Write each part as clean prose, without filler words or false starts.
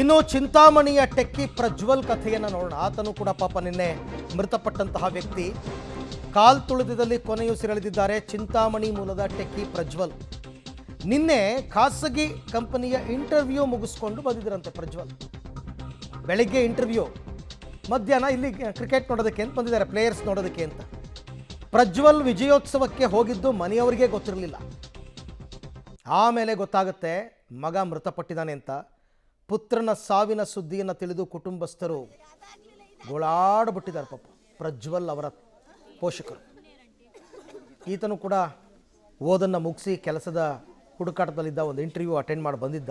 ಇನ್ನು ಚಿಂತಾಮಣಿಯ ಟೆಕ್ಕಿ ಪ್ರಜ್ವಲ್ ಕಥೆಯನ್ನು ನೋಡೋಣ. ಆತನು ಕೂಡ ಪಾಪ ನಿನ್ನೆ ಮೃತಪಟ್ಟಂತಹ ವ್ಯಕ್ತಿ. ಕಾಲ್ ತುಳಿತದಲ್ಲಿ ಕೊನೆಯುಸಿರೆಳೆದಿದ್ದಾರೆ ಚಿಂತಾಮಣಿ ಮೂಲದ ಟೆಕ್ಕಿ ಪ್ರಜ್ವಲ್. ನಿನ್ನೆ ಖಾಸಗಿ ಕಂಪನಿಯ ಇಂಟರ್ವ್ಯೂ ಮುಗಿಸ್ಕೊಂಡು ಬಂದಿದ್ದರಂತೆ ಪ್ರಜ್ವಲ್. ಬೆಳಗ್ಗೆ ಇಂಟರ್ವ್ಯೂ, ಮಧ್ಯಾಹ್ನ ಇಲ್ಲಿ ಕ್ರಿಕೆಟ್ ನೋಡೋದಕ್ಕೆ ಅಂತ ಬಂದಿದ್ದಾರೆ, ಪ್ಲೇಯರ್ಸ್ ನೋಡೋದಕ್ಕೆ ಅಂತ. ಪ್ರಜ್ವಲ್ ವಿಜಯೋತ್ಸವಕ್ಕೆ ಹೋಗಿದ್ದು ಮನೆಯವರಿಗೆ ಗೊತ್ತಿರಲಿಲ್ಲ. ಆಮೇಲೆ ಗೊತ್ತಾಗುತ್ತೆ ಮಗ ಮೃತಪಟ್ಟಿದ್ದಾನೆ ಅಂತ. ಪುತ್ರನ ಸಾವಿನ ಸುದ್ದಿಯನ್ನು ತಿಳಿದು ಕುಟುಂಬಸ್ಥರು ಗೋಳಾಡ್ಬಿಟ್ಟಿದ್ದಾರೆ ಪಾಪ ಪ್ರಜ್ವಲ್ ಅವರ ಪೋಷಕರು. ಈತನು ಕೂಡ ಓದನ್ನು ಮುಗಿಸಿ ಕೆಲಸದ ಹುಡುಕಾಟದಲ್ಲಿದ್ದ. ಒಂದು ಇಂಟರ್ವ್ಯೂ ಅಟೆಂಡ್ ಮಾಡಿ ಬಂದಿದ್ದ.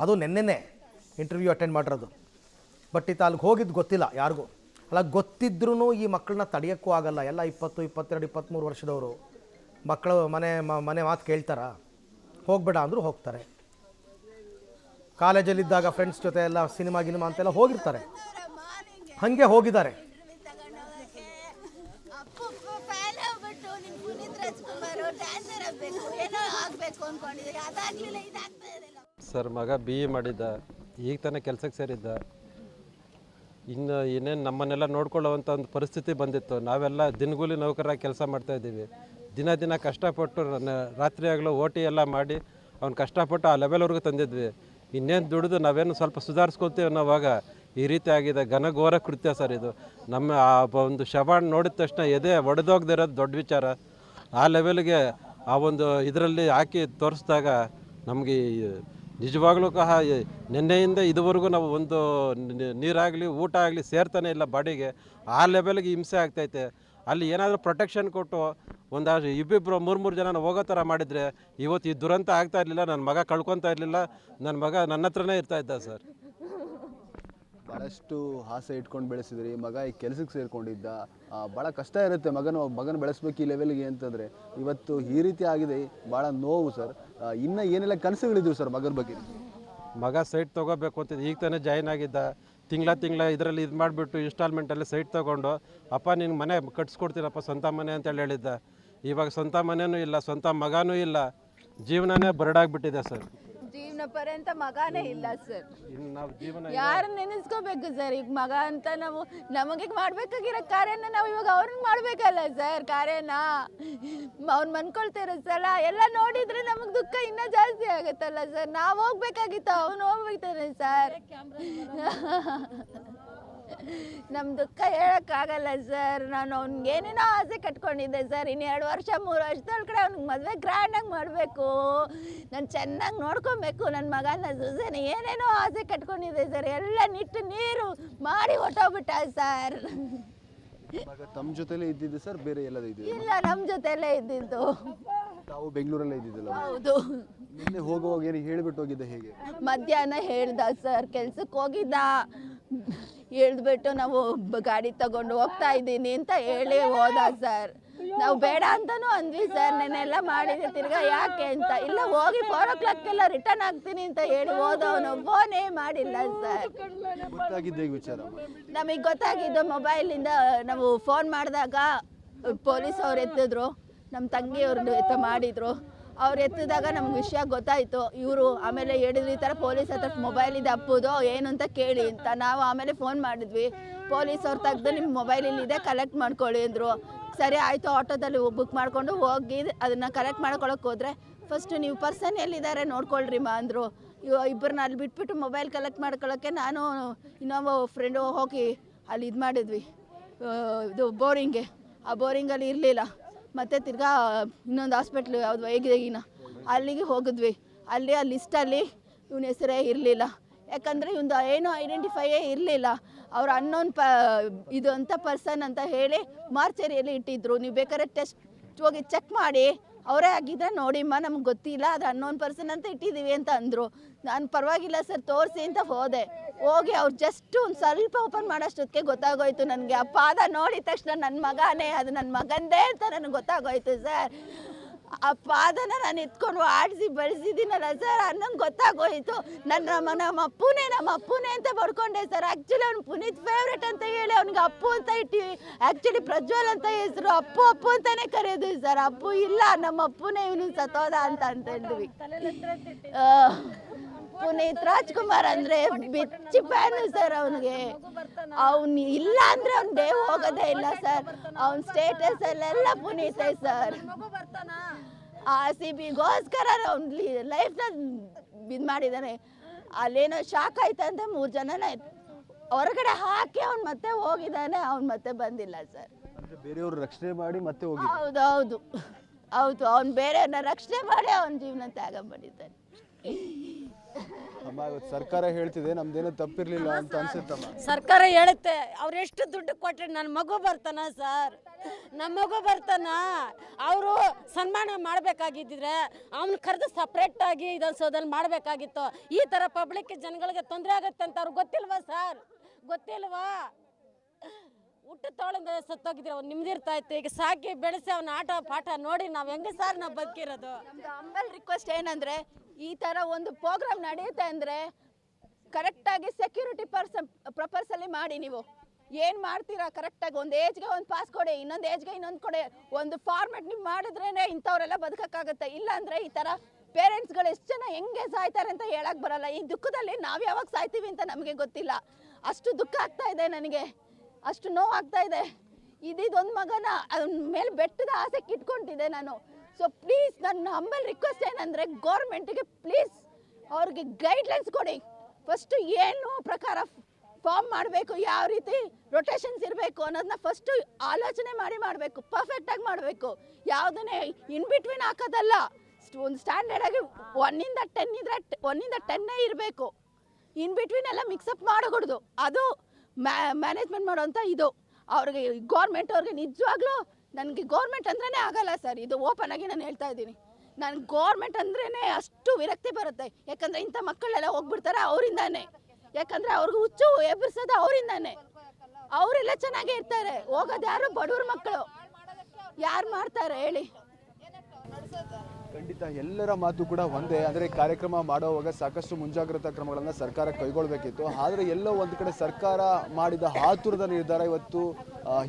ಅದು ನೆನ್ನೆನೇ ಇಂಟರ್ವ್ಯೂ ಅಟೆಂಡ್ ಮಾಡಿರೋದು. ಬಟ್ ಈತ ಅಲ್ಲಿಗೆ ಹೋಗಿದ್ದು ಗೊತ್ತಿಲ್ಲ ಯಾರಿಗೂ. ಅಲ್ಲ, ಗೊತ್ತಿದ್ರೂ ಈ ಮಕ್ಕಳನ್ನ ತಡೆಯೋಕ್ಕೂ ಆಗಲ್ಲ. ಎಲ್ಲ 20, 22, 23 ವರ್ಷದವರು ಮಕ್ಕಳು ಮನೆ ಮಾತು ಕೇಳ್ತಾರ? ಹೋಗಬೇಡ ಅಂದರೂ ಹೋಗ್ತಾರೆ. ಕಾಲೇಜಲ್ಲಿದ್ದಾಗ ಫ್ರೆಂಡ್ಸ್ ಜೊತೆ ಎಲ್ಲ ಸಿನಿಮಾ ಅಂತೆಲ್ಲ ಹೋಗಿರ್ತಾರೆ. ಹಾಗೆ ಹೋಗಿದ್ದಾರೆ. ಸರ್, ಮಗ BE ಮಾಡಿದ್ದ, ಈಗ ತಾನೇ ಕೆಲಸಕ್ಕೆ ಸೇರಿದ್ದ. ಇನ್ನು ಇನ್ನೇನು ನಮ್ಮನ್ನೆಲ್ಲ ನೋಡ್ಕೊಳ್ಳೋವಂಥ ಒಂದು ಪರಿಸ್ಥಿತಿ ಬಂದಿತ್ತು. ನಾವೆಲ್ಲ ದಿನಗೂಲಿ ನೌಕರಾಗಿ ಕೆಲಸ ಮಾಡ್ತಾಯಿದ್ದೀವಿ. ದಿನ ಕಷ್ಟಪಟ್ಟು ರಾತ್ರಿ ಆಗಲೂ OT ಎಲ್ಲ ಮಾಡಿ ಅವ್ನು ಕಷ್ಟಪಟ್ಟು ಆ ಲೆವೆಲ್ವರೆಗೂ ತಂದಿದ್ವಿ. ಇನ್ನೇನು ದುಡಿದು ನಾವೇನು ಸ್ವಲ್ಪ ಸುಧಾರಿಸ್ಕೊಳ್ತೀವಿ ಅನ್ನೋವಾಗ ಈ ರೀತಿ ಆಗಿದೆ. ಘನಘೋರ ಕೃತ್ಯ ಸರ್ ಇದು. ನಮ್ಮ ಆ ಒಂದು ಶವ ನೋಡಿದ ತಕ್ಷಣ ಎದೆ ಒಡೆದೋಗ್ದಿರೋದು ದೊಡ್ಡ ವಿಚಾರ. ಆ ಲೆವೆಲ್ಗೆ ಆ ಒಂದು ಇದರಲ್ಲಿ ಹಾಕಿ ತೋರಿಸಿದಾಗ ನಮಗೆ ನಿಜವಾಗ್ಲೂ ನಿನ್ನೆಯಿಂದ ಇದುವರೆಗೂ ನಾವು ಒಂದು ನೀರಾಗಲಿ ಊಟ ಆಗಲಿ ಸೇರ್ತಾನೆ ಇಲ್ಲ ಬಾಡಿಗೆ. ಆ ಲೆವೆಲ್ಗೆ ಹಿಂಸೆ ಆಗ್ತೈತೆ. ಅಲ್ಲಿ ಏನಾದರೂ ಪ್ರೊಟೆಕ್ಷನ್ ಕೊಟ್ಟು ಒಂದು ಇಬ್ಬಿಬ್ಬರು 3 ಜನ ಹೋಗೋ ಥರ ಮಾಡಿದರೆ ಇವತ್ತು ಈ ದುರಂತ ಆಗ್ತಾ ಇರಲಿಲ್ಲ. ನನ್ನ ಮಗ ಕಳ್ಕೊತಾ ಇರಲಿಲ್ಲ. ನನ್ನ ಮಗ ನನ್ನ ಹತ್ರನೇ ಇರ್ತಾ ಇದ್ದ ಸರ್. ಭಾಳಷ್ಟು ಆಸೆ ಇಟ್ಕೊಂಡು ಬೆಳೆಸಿದ್ರಿ. ಮಗ ಈ ಕೆಲಸಕ್ಕೆ ಸೇರಿಕೊಂಡಿದ್ದ. ಭಾಳ ಕಷ್ಟ ಇರುತ್ತೆ ಮಗನ ಬೆಳೆಸ್ಬೇಕು ಈ ಲೆವೆಲ್ಗೆ ಅಂತಂದರೆ. ಇವತ್ತು ಈ ರೀತಿ ಆಗಿದೆ, ಭಾಳ ನೋವು ಸರ್. ಇನ್ನೂ ಏನೆಲ್ಲ ಕನಸುಗಳಿದ್ವು ಸರ್ ಮಗನ ಬಗ್ಗೆ? ಮಗ ಸೈಟ್ ತೊಗೋಬೇಕು ಅಂತಿದ್ದು. ಈಗ ತಾನೇ ಜಾಯ್ನ್ ಆಗಿದ್ದ. ತಿಂಗಳ ಇದರಲ್ಲಿ ಇದು ಮಾಡಿಬಿಟ್ಟು ಇನ್ಸ್ಟಾಲ್ಮೆಂಟಲ್ಲಿ ಸೈಟ್ ತೊಗೊಂಡು, ಅಪ್ಪ ನಿನ್ನ ಮನೆ ಕಟ್ಸ್ಕೊಡ್ತೀನಪ್ಪ ಸ್ವಂತ ಮನೆ ಅಂತೇಳಿ ಹೇಳಿದ್ದ. ಇವಾಗ ಸ್ವಂತ ಮನೆಯೂ ಇಲ್ಲ, ಸ್ವಂತ ಮಗನೂ ಇಲ್ಲ. ಜೀವನನೇ ಬರಡಾಗ್ಬಿಟ್ಟಿದೆ ಸರ್. ಜೀವನ ಪರ್ಯಂತ ಮಗನೇ ಇಲ್ಲ ಸರ್. ನಾವು ಜೀವನ ಯಾರು ನೆನೆಸ್ಕೋಬೇಕು ಸರ್? ಈಗ ಮಗ ಅಂತ ನಾವು ನಮಗೆ ಮಾಡ್ಬೇಕಾಗಿರೋ ಕಾರ್ಯನ ನಾವು ಇವಾಗ ಅವ್ರನ್ನ ಮಾಡ್ಬೇಕಲ್ಲ ಸರ್. ಕಾರ್ಯನ ಅವ್ನು ಮನ್ಕೊಳ್ತಿರೋ ಸಲ ಎಲ್ಲ ನೋಡಿದ್ರೆ ನಮಗೆ ದುಃಖ ಇನ್ನೂ ಜಾಸ್ತಿ ಆಗುತ್ತಲ್ಲ ಸರ್. ನಾವು ಹೋಗ್ಬೇಕಾಗಿತ್ತು, ಅವನು ಹೋಗ್ಬೇಕಾನೆ ಸರ್. ನಮ್ಮ ದುಃಖ ಹೇಳೋಕ್ಕಾಗಲ್ಲ ಸರ್. ನಾನು ಅವ್ನಿಗೆ ಏನೇನೋ ಆಸೆ ಕಟ್ಕೊಂಡಿದ್ದೆ ಸರ್. ಇನ್ನು 2 ವರ್ಷ 3 ವರ್ಷದೊಳಗಡೆ ಅವ್ನಿಗೆ ಮದುವೆ ಗ್ರ್ಯಾಂಡಾಗಿ ಮಾಡಬೇಕು, ನಾನು ಚೆನ್ನಾಗಿ ನೋಡ್ಕೊಬೇಕು ನನ್ನ ಮಗನ ಸೊಸೆನ, ಏನೇನೋ ಆಸೆ ಕಟ್ಕೊಂಡಿದ್ದೆ ಸರ್. ಎಲ್ಲ ನಿಟ್ಟು ನೀರು ಮಾಡಿ ಹೊಟ್ಟೋಗ್ಬಿಟ್ಟ ಸರ್. ತಮ್ಮ ಜೊತೆಲೇ ಇದ್ದಿದ್ದು ಸರ್, ಬೇರೆ ಎಲ್ಲದ ಇದ್ದಿದ್ದು? ಇಲ್ಲ, ನಮ್ಮ ಜೊತೆಲೇ ಇದ್ದಿದ್ದು. ತಾವು ಬೆಂಗಳೂರಲ್ಲೇ ಇದ್ದಿದ್ದಲ್ಲ? ಹೌದು. ನಿನ್ನೆ ಹೋಗುವಾಗ ಏನು ಹೇಳಿಬಿಟ್ಟು ಹೋಗಿದ್ದೆ? ಹೇಗೆ? ಮಧ್ಯಾಹ್ನ ಹೇಳ್ದ ಸರ್, ಕೆಲ್ಸಕ್ಕೆ ಹೋಗಿದ್ದ. ಹೇಳ್ಬಿಟ್ಟು ನಾವು ಗಾಡಿ ತಗೊಂಡು ಹೋಗ್ತಾ ಇದ್ದೀನಿ ಅಂತ ಹೇಳಿ ಹೋದ ಸರ್. ನಾವು ಬೇಡ ಅಂತಾನೂ ಅಂದ್ವಿ ಸರ್. ನೆನ್ನೆಲ್ಲ ಮಾಡಿದೆ, ತಿರ್ಗಾ ಯಾಕೆ ಅಂತ. ಇಲ್ಲ, ಹೋಗಿ 4 o'clockಗೆಲ್ಲ ರಿಟರ್ನ್ ಆಗ್ತೀನಿ ಅಂತ ಹೇಳಿ ಹೋದವನು. ಫೋನೇ ಮಾಡಿಲ್ಲ ಸರ್. ನಮಗೆ ಗೊತ್ತಾಗಿದ್ದು ಮೊಬೈಲಿಂದ. ನಾವು ಫೋನ್ ಮಾಡಿದಾಗ ಪೊಲೀಸ್ ಅವ್ರು ಎತ್ತಿದ್ರು, ನಮ್ಮ ತಂಗಿಯವ್ರು ಮಾಡಿದ್ರು. ಅವ್ರು ಎತ್ತಿದಾಗ ನಮ್ಗೆ ವಿಷಯ ಗೊತ್ತಾಯಿತು. ಇವರು ಆಮೇಲೆ ಹೇಳಿದ್ರು, ಈ ಥರ ಪೊಲೀಸ್ ಹತ್ರ ಮೊಬೈಲ್ ಇದೆ ಅಪ್ಪುದು, ಏನು ಅಂತ ಕೇಳಿ ಅಂತ. ನಾವು ಆಮೇಲೆ ಫೋನ್ ಮಾಡಿದ್ವಿ. ಪೊಲೀಸ್ ಅವ್ರು ತೆಗೆದು ನಿಮ್ಮ ಮೊಬೈಲಿದೆ, ಕಲೆಕ್ಟ್ ಮಾಡ್ಕೊಳ್ಳಿ ಅಂದರು. ಸರಿ ಆಯಿತು, ಆಟೋದಲ್ಲಿ ಬುಕ್ ಮಾಡಿಕೊಂಡು ಹೋಗಿ ಅದನ್ನು ಕಲೆಕ್ಟ್ ಮಾಡ್ಕೊಳಕ್ಕೆ ಹೋದರೆ, ಫಸ್ಟು ನೀವು ಪರ್ಸನ್ ಎಲ್ಲಿದ್ದಾರೆ ನೋಡ್ಕೊಳ್ರಿ ಅಂದರು. ಇಬ್ಬರನ್ನ ಅಲ್ಲಿ ಬಿಟ್ಬಿಟ್ಟು ಮೊಬೈಲ್ ಕಲೆಕ್ಟ್ ಮಾಡ್ಕೊಳ್ಳೋಕ್ಕೆ ನಾನು ಇನ್ನೊಬ್ಬ ಫ್ರೆಂಡು ಹೋಗಿ ಅಲ್ಲಿ ಇದು ಮಾಡಿದ್ವಿ, ಇದು ಬೋರಿಂಗ್ಗೆ. ಆ ಬೋರಿಂಗಲ್ಲಿ ಇರಲಿಲ್ಲ. ಮತ್ತು ತಿರ್ಗಾ ಇನ್ನೊಂದು ಹಾಸ್ಪಿಟ್ಲು ಯಾವುದು ವೈದ್ಯಗಿನ, ಅಲ್ಲಿಗೆ ಹೋಗಿದ್ವಿ. ಅಲ್ಲಿ ಆ ಲಿಸ್ಟಲ್ಲಿ ಇವನ ಹೆಸರೇ ಇರಲಿಲ್ಲ. ಯಾಕಂದರೆ ಇವಂದು ಏನೂ ಐಡೆಂಟಿಫೈಯೇ ಇರಲಿಲ್ಲ. ಅವ್ರು ಅನ್ನೋನ್ ಇದು ಅಂತ ಪರ್ಸನ್ ಅಂತ ಹೇಳಿ ಮಾರ್ಚರಿಯಲ್ಲಿ ಇಟ್ಟಿದ್ರು. ನೀವು ಬೇಕಾದ್ರೆ ಟೆಸ್ಟ್ ಹೋಗಿ ಚೆಕ್ ಮಾಡಿ, ಅವರೇ ಆಗಿದ್ರೆ ನೋಡಿಮ್ಮ, ನಮ್ಗೆ ಗೊತ್ತಿಲ್ಲ, ಅದು ಅನ್ನೋನ್ ಪರ್ಸನ್ ಅಂತ ಇಟ್ಟಿದ್ದೀವಿ ಅಂತ ಅಂದರು. ನಾನು ಪರವಾಗಿಲ್ಲ ಸರ್ ತೋರಿಸಿ ಅಂತ ಹೋದೆ. ಹೋಗಿ ಅವ್ರು ಜಸ್ಟ್ ಒಂದು ಸ್ವಲ್ಪ ಓಪನ್ ಮಾಡೋಷ್ಟೊತ್ತಿಗೆ ಗೊತ್ತಾಗೋಯ್ತು ನನಗೆ. ಆ ಪಾದ ನೋಡಿದ ತಕ್ಷಣ ನನ್ನ ಮಗನೇ, ಅದು ನನ್ನ ಮಗಂದೇ ಅಂತ ನನಗೆ ಗೊತ್ತಾಗೋಯ್ತು ಸರ್. ಆ ಪಾದನ ನಾನು ಎತ್ಕೊಂಡು ಆಡಿಸಿ ಬೆಳೆಸಿದ್ದೀನಲ್ಲ ಸರ್, ಅನ್ನಂಗೆ ಗೊತ್ತಾಗೋಯ್ತು. ನಮ್ಮ ಅಪ್ಪುನೇ ಅಂತ ಬರ್ಕೊಂಡೆ ಸರ್. ಆ್ಯಕ್ಚುಲಿ ಅವ್ನು ಪುನೀತ್ ಫೇವ್ರೇಟ್ ಅಂತ ಹೇಳಿ ಅವ್ನಿಗೆ ಅಪ್ಪು ಅಂತ ಇಟ್ಟಿವಿ. ಆ್ಯಕ್ಚುಲಿ ಪ್ರಜ್ವಲ್ ಅಂತ ಹೆಸರು, ಅಪ್ಪು ಅಂತಾನೆ ಕರೆಯೋದು ಸರ್. ಅಪ್ಪು ಇಲ್ಲ, ನಮ್ಮ ಅಪ್ಪುನೇ ಇವನು ಸತ್ತೋದ ಅಂತ ಹೇಳಿದ್ವಿ. ಪುನೀತ್ ರಾಜ್ಕುಮಾರ್ ಅಂದ್ರೆ ಬಿಚ್ಚಿ ಫ್ಯಾನು ಸರ್ ಅವನಿಗೆ. ಅವ್ನು ಇಲ್ಲ ಅಂದ್ರೆ ಅವ್ನ ಡೇ ಹೋಗೋದೇ ಇಲ್ಲ ಸರ್. ಅವ್ನ ಸ್ಟೇಟಸ್ ಅಲ್ಲೆಲ್ಲ ಪುನೀತೆ ಸರ್. RCBಗೋಸ್ಕರ ಅವ್ನ ಲೈಫ್ನ ಇದು ಮಾಡಿದ್ದಾನೆ. ಅಲ್ಲೇನೋ ಶಾಕ್ ಆಯ್ತಂತೆ, 3 ಜನನ ಹೊರಗಡೆ ಹಾಕಿ ಅವ್ನು ಮತ್ತೆ ಹೋಗಿದ್ದಾನೆ. ಅವ್ನು ಮತ್ತೆ ಬಂದಿಲ್ಲ ಸರ್. ಬೇರೆಯವರು ರಕ್ಷಣೆ ಮಾಡಿ ಮತ್ತೆ ಹೋಗಿ. ಹೌದು ಅವ್ನು ಬೇರೆಯವ್ರನ್ನ ರಕ್ಷಣೆ ಮಾಡಿ ಅವನ ಜೀವನ ತ್ಯಾಗ ಮಾಡಿದ್ದಾನೆ. ಅಮ್ಮ ಇವತ್ತು ಸರ್ಕಾರ ಹೇಳ್ತಿದೆ ನಮ್ದೇನೋ ತಪ್ಪಿರ್ಲಿಲ್ಲ ಅಂತ ಅನ್ಸುತ್ತಮ್ಮ. ಸರ್ಕಾರ ಹೇಳುತ್ತೆ ಅವ್ರು ಎಷ್ಟು ದುಡ್ಡು ಕೊಟ್ಟರೆ ನನ್ನ ಮಗು ಬರ್ತಾನ ಸರ್, ನಮ್ಮ ಮಗು ಬರ್ತಾನ. ಅವರು ಸನ್ಮಾನ ಮಾಡಬೇಕಾಗಿದ್ದಿದ್ರೆ ಅವ್ನ ಕರೆದು ಸಪ್ರೇಟಾಗಿ ಇದೊಂದು ಮಾಡಬೇಕಾಗಿತ್ತು. ಈ ಥರ ಪಬ್ಲಿಕ್ ಜನಗಳಿಗೆ ತೊಂದರೆ ಆಗುತ್ತೆ ಅಂತ ಅವ್ರಿಗೆ ಗೊತ್ತಿಲ್ವಾ ಸರ್? ಗೊತ್ತಿಲ್ವಾ? ಊಟ ತೊಗೊಂಡು ಸತ್ತೋಗಿದ್ರೆ ಅವ್ನು ನಿಮ್ದಿರ್ತಾ ಇತ್ತು. ಈಗ ಸಾಕಿ ಬೆಳೆಸಿ ಅವನ ಆಟ ಪಾಠ ನೋಡಿ ನಾವು ಹೆಂಗೆ ಸರ್ ನಾವು ಬದುಕಿರೋದು? ನಮ್ದು ಹಂಬಲ್ ರಿಕ್ವೆಸ್ಟ್ ಏನಂದ್ರೆ, ಈ ಥರ ಒಂದು ಪ್ರೋಗ್ರಾಮ್ ನಡೆಯುತ್ತೆ ಅಂದರೆ ಕರೆಕ್ಟಾಗಿ ಸೆಕ್ಯೂರಿಟಿ ಪರ್ಪಸಲ್ಲಿ ಮಾಡಿ. ನೀವು ಏನು ಮಾಡ್ತೀರಾ ಕರೆಕ್ಟಾಗಿ ಒಂದು ಏಜ್ಗೆ ಒಂದು ಪಾಸ್ ಕೊಡಿ, ಇನ್ನೊಂದು ಏಜ್ಗೆ ಇನ್ನೊಂದು ಕೊಡಿ. ಒಂದು ಫಾರ್ಮೆಟ್ ನೀವು ಮಾಡಿದ್ರೇ ಇಂಥವರೆಲ್ಲ ಬದುಕೋಕ್ಕಾಗುತ್ತೆ. ಇಲ್ಲಾಂದರೆ ಈ ಥರ ಪೇರೆಂಟ್ಸ್ಗಳು ಎಷ್ಟು ಜನ ಹೆಂಗೆ ಸಾಯ್ತಾರೆ ಅಂತ ಹೇಳಕ್ಕೆ ಬರಲ್ಲ. ಈ ದುಃಖದಲ್ಲಿ ನಾವು ಯಾವಾಗ ಸಾಯ್ತೀವಿ ಅಂತ ನಮಗೆ ಗೊತ್ತಿಲ್ಲ. ಅಷ್ಟು ದುಃಖ ಆಗ್ತಾ ಇದೆ ನನಗೆ, ಅಷ್ಟು ನೋವು ಆಗ್ತಾ ಇದೆ. ಇದೊಂದು ಮಗನ ಅದ್ರ ಮೇಲೆ ಬೆಟ್ಟದ ಆಸೆ ಇಟ್ಕೊಂಡಿದ್ದೆ ನಾನು. ಸೊ ಪ್ಲೀಸ್ ನನ್ನ ಹಂಬಲ್ ರಿಕ್ವೆಸ್ಟ್ ಏನಂದರೆ, ಗೌರ್ಮೆಂಟಿಗೆ ಪ್ಲೀಸ್ ಅವ್ರಿಗೆ ಗೈಡ್ಲೈನ್ಸ್ ಕೊಡಿ. ಫಸ್ಟು ಏನು ಪ್ರಕಾರ ಫಾರ್ಮ್ ಮಾಡಬೇಕು, ಯಾವ ರೀತಿ ರೊಟೇಷನ್ಸ್ ಇರಬೇಕು ಅನ್ನೋದನ್ನ ಫಸ್ಟು ಆಲೋಚನೆ ಮಾಡಬೇಕು. ಪರ್ಫೆಕ್ಟಾಗಿ ಮಾಡಬೇಕು. ಯಾವುದನ್ನೇ ಇನ್ ಬಿಟ್ವೀನ್ ಹಾಕೋದಲ್ಲ. ಒಂದು ಸ್ಟ್ಯಾಂಡರ್ಡ್ ಆಗಿ 1 ಇಂದ 10 ಇದ್ರೆ 1 ಇಂದ 10 ಇರಬೇಕು. ಇನ್ ಬಿಟ್ವೀನ್ ಎಲ್ಲ ಮಿಕ್ಸಪ್ ಮಾಡಕೂಡ್ದು. ಅದು ಮ್ಯಾನೇಜ್ಮೆಂಟ್ ಮಾಡೋಂಥ ಇದು ಅವ್ರಿಗೆ. ಗೌರ್ಮೆಂಟ್ ಅವ್ರಿಗೆ ನಿಜವಾಗ್ಲೂ ನನಗೆ ಗೌರ್ಮೆಂಟ್ ಅಂದ್ರೇ ಆಗಲ್ಲ ಸರ್. ಇದು ಓಪನ್ ಆಗಿ ನಾನು ಹೇಳ್ತಾ ಇದ್ದೀನಿ. ನನಗೆ ಗೌರ್ಮೆಂಟ್ ಅಂದ್ರೇ ಅಷ್ಟು ವಿರಕ್ತಿ ಬರುತ್ತೆ. ಯಾಕಂದರೆ ಇಂಥ ಮಕ್ಕಳೆಲ್ಲ ಹೋಗ್ಬಿಡ್ತಾರೆ ಅವರಿಂದಾನೆ. ಯಾಕಂದರೆ ಅವ್ರಿಗೆ ಹುಚ್ಚು ಎಬ್ಬರಿಸೋದು ಅವರಿಂದಾನೆ. ಅವರೆಲ್ಲ ಚೆನ್ನಾಗೇ ಇರ್ತಾರೆ. ಹೋಗೋದು ಯಾರು? ಬಡವ್ರ ಮಕ್ಕಳು. ಯಾರು ಮಾಡ್ತಾರೆ ಹೇಳಿ? ಖಂಡಿತ ಎಲ್ಲರ ಮಾತು ಕೂಡ ಒಂದೇ. ಅಂದರೆ ಕಾರ್ಯಕ್ರಮ ಮಾಡುವಾಗ ಸಾಕಷ್ಟು ಮುಂಜಾಗ್ರತಾ ಕ್ರಮಗಳನ್ನು ಸರ್ಕಾರ ಕೈಗೊಳ್ಳಬೇಕಿತ್ತು. ಆದರೆ ಎಲ್ಲೋ ಒಂದು ಕಡೆ ಸರ್ಕಾರ ಮಾಡಿದ ಆತುರದ ನಿರ್ಧಾರ ಇವತ್ತು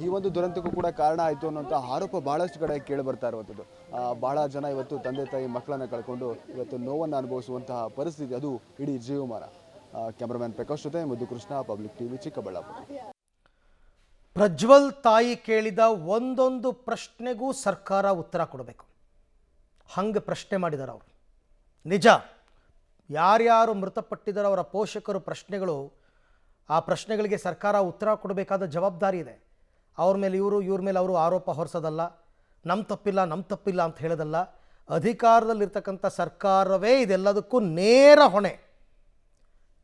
ಈ ಒಂದು ದುರಂತಕ್ಕೂ ಕೂಡ ಕಾರಣ ಆಯಿತು ಅನ್ನೋಂಥ ಆರೋಪ ಭಾಳಷ್ಟು ಕಡೆ ಕೇಳಿ ಬರ್ತಾ ಇರುವಂಥದ್ದು. ಭಾಳ ಜನ ಇವತ್ತು ತಂದೆ ತಾಯಿ ಮಕ್ಕಳನ್ನು ಕಳ್ಕೊಂಡು ಇವತ್ತು ನೋವನ್ನು ಅನುಭವಿಸುವಂತಹ ಪರಿಸ್ಥಿತಿ, ಅದು ಇಡೀ ಜೀವಮಾನ. ಕ್ಯಾಮ್ರಾಮನ್ ಪ್ರಕಾಶ್ ಜೊತೆ ಮುದ್ದುಕೃಷ್ಣ, ಪಬ್ಲಿಕ್ ಟಿವಿ, ಚಿಕ್ಕಬಳ್ಳಾಪುರ. ಪ್ರಜ್ವಲ್ ತಾಯಿ ಕೇಳಿದ ಒಂದೊಂದು ಪ್ರಶ್ನೆಗೂ ಸರ್ಕಾರ ಉತ್ತರ ಕೊಡಬೇಕು. ಹಂಗೆ ಪ್ರಶ್ನೆ ಮಾಡಿದ್ದಾರೆ ಅವರು. ನಿಜ, ಯಾರ್ಯಾರು ಮೃತಪಟ್ಟಿದ್ದಾರೆ ಅವರ ಪೋಷಕರು ಪ್ರಶ್ನೆಗಳು, ಆ ಪ್ರಶ್ನೆಗಳಿಗೆ ಸರ್ಕಾರ ಉತ್ತರ ಕೊಡಬೇಕಾದ ಜವಾಬ್ದಾರಿ ಇದೆ. ಅವ್ರ ಮೇಲೆ ಇವ್ರ ಮೇಲೆ ಅವರು ಆರೋಪ ಹೊರಿಸೋದಲ್ಲ, ನಮ್ಮ ತಪ್ಪಿಲ್ಲ ಅಂತ ಹೇಳೋದಲ್ಲ. ಅಧಿಕಾರದಲ್ಲಿರ್ತಕ್ಕಂಥ ಸರ್ಕಾರವೇ ಇದೆಲ್ಲದಕ್ಕೂ ನೇರ ಹೊಣೆ.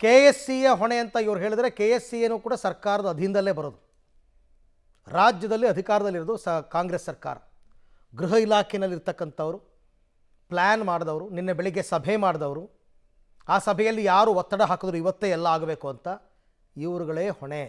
KSCA ಹೊಣೆ ಅಂತ ಇವ್ರು ಹೇಳಿದ್ರೆ KSCAನೂ ಕೂಡ ಸರ್ಕಾರದ ಅಧೀನದಲ್ಲೇ ಬರೋದು. ರಾಜ್ಯದಲ್ಲಿ ಅಧಿಕಾರದಲ್ಲಿರೋದು ಕಾಂಗ್ರೆಸ್ ಸರ್ಕಾರ. ಗೃಹ ಇಲಾಖೆಯಲ್ಲಿರ್ತಕ್ಕಂಥವ್ರು, ಪ್ಲ್ಯಾನ್ ಮಾಡಿದವರು, ನಿನ್ನೆ ಬೆಳಿಗ್ಗೆ ಸಭೆ ಮಾಡಿದವರು, ಆ ಸಭೆಯಲ್ಲಿ ಯಾರು ಒತ್ತಡ ಹಾಕಿದ್ರು ಇವತ್ತೇ ಎಲ್ಲ ಆಗಬೇಕು ಅಂತ, ಇವರುಗಳೇ ಹೊಣೆ.